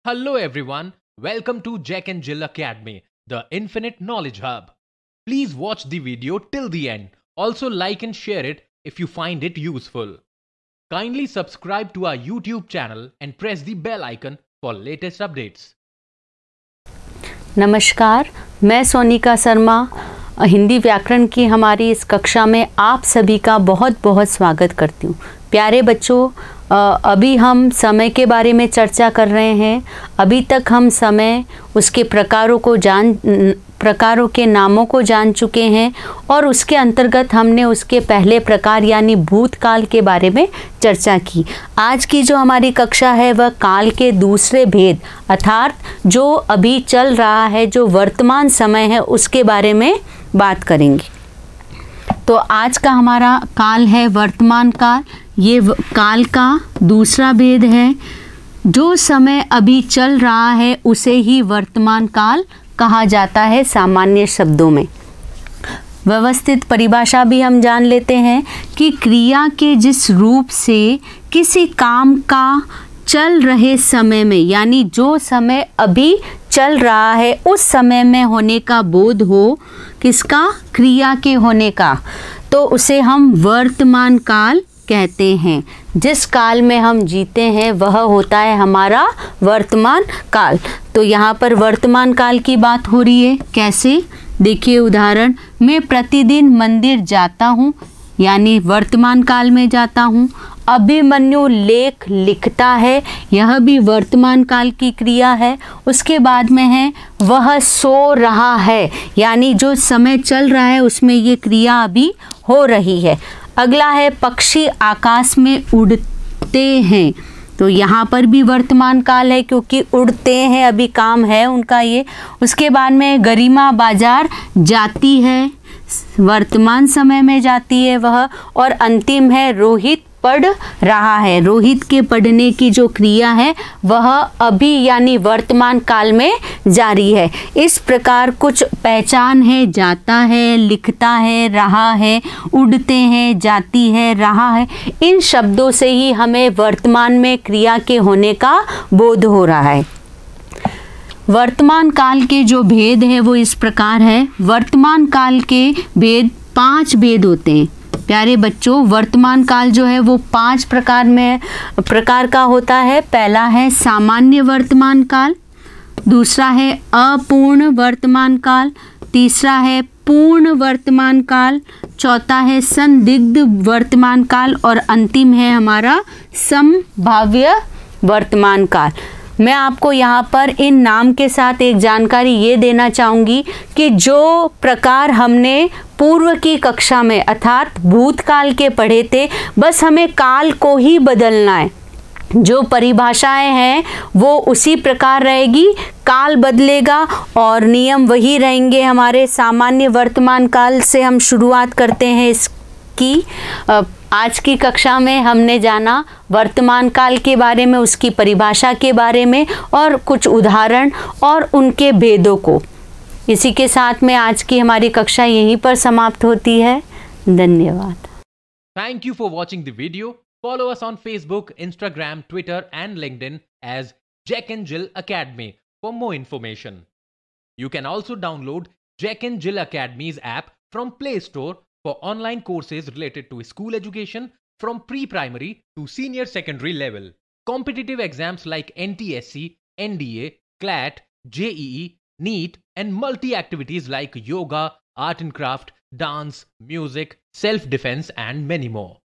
Hello everyone, welcome to Jack and Jill Academy, the Infinite Knowledge Hub. Please watch the video till the end. Also like and share it if you find it useful. Kindly subscribe to our YouTube channel and press the bell icon for latest updates. नमस्कार, मैं सोनिका शर्मा हिंदी व्याकरण की हमारी इस कक्षा में आप सभी का बहुत बहुत स्वागत करती हूँ। प्यारे बच्चों, अभी हम समय के बारे में चर्चा कर रहे हैं। अभी तक हम समय, उसके प्रकारों के नामों को जान चुके हैं और उसके अंतर्गत हमने उसके पहले प्रकार यानी भूतकाल के बारे में चर्चा की। आज की जो हमारी कक्षा है वह काल के दूसरे भेद अर्थात जो अभी चल रहा है, जो वर्तमान समय है, उसके बारे में बात करेंगे। तो आज का हमारा काल है वर्तमान काल। ये काल का दूसरा भेद है। जो समय अभी चल रहा है उसे ही वर्तमान काल कहा जाता है। सामान्य शब्दों में व्यवस्थित परिभाषा भी हम जान लेते हैं कि क्रिया के जिस रूप से किसी काम का चल रहे समय में, यानी जो समय अभी चल रहा है उस समय में होने का बोध हो, किसका? क्रिया के होने का, तो उसे हम वर्तमान काल कहते हैं। जिस काल में हम जीते हैं वह होता है हमारा वर्तमान काल। तो यहाँ पर वर्तमान काल की बात हो रही है। कैसे? देखिए उदाहरण, मैं प्रतिदिन मंदिर जाता हूँ, यानी वर्तमान काल में जाता हूँ। अभिमन्यु लेख लिखता है, यह भी वर्तमान काल की क्रिया है। उसके बाद में है वह सो रहा है, यानी जो समय चल रहा है उसमें ये क्रिया अभी हो रही है। अगला है पक्षी आकाश में उड़ते हैं, तो यहाँ पर भी वर्तमान काल है क्योंकि उड़ते हैं, अभी काम है उनका ये। उसके बाद में गरिमा बाजार जाती है, वर्तमान समय में जाती है वह। और अंतिम है रोहित पढ़ रहा है। रोहित के पढ़ने की जो क्रिया है वह अभी यानी वर्तमान काल में जारी है। इस प्रकार कुछ पहचान है, जाता है, लिखता है, रहा है, उड़ते हैं, जाती है, रहा है। इन शब्दों से ही हमें वर्तमान में क्रिया के होने का बोध हो रहा है। वर्तमान काल के जो भेद है वो इस प्रकार है। वर्तमान काल के भेद 5 भेद होते हैं। प्यारे बच्चों, वर्तमान काल जो है वो 5 प्रकार का होता है। पहला है सामान्य वर्तमान काल, दूसरा है अपूर्ण वर्तमान काल, तीसरा है पूर्ण वर्तमान काल, चौथा है संदिग्ध वर्तमान काल और अंतिम है हमारा संभाव्य वर्तमान काल। मैं आपको यहाँ पर इन नाम के साथ एक जानकारी ये देना चाहूँगी कि जो प्रकार हमने पूर्व की कक्षा में अर्थात भूतकाल के पढ़े थे, बस हमें काल को ही बदलना है। जो परिभाषाएं हैं वो उसी प्रकार रहेगी, काल बदलेगा और नियम वही रहेंगे हमारे। सामान्य वर्तमान काल से हम शुरुआत करते हैं इसकी। आज की कक्षा में हमने जाना वर्तमान काल के बारे में, उसकी परिभाषा के बारे में और कुछ उदाहरण और उनके भेदों को। इसी के साथ में आज की हमारी कक्षा यहीं पर समाप्त होती है। धन्यवाद। Thank you for watching the video. Follow us on Facebook, Instagram, Twitter and LinkedIn as Jack and Jill Academy for more information. You can also download Jack and Jill Academy's app from Play Store for online courses related to school education from pre-primary to senior secondary level. Competitive exams like NTSC, NDA, CLAT, JEE, NEET and multi-activities like yoga, art and craft, dance, music, self-defense and many more.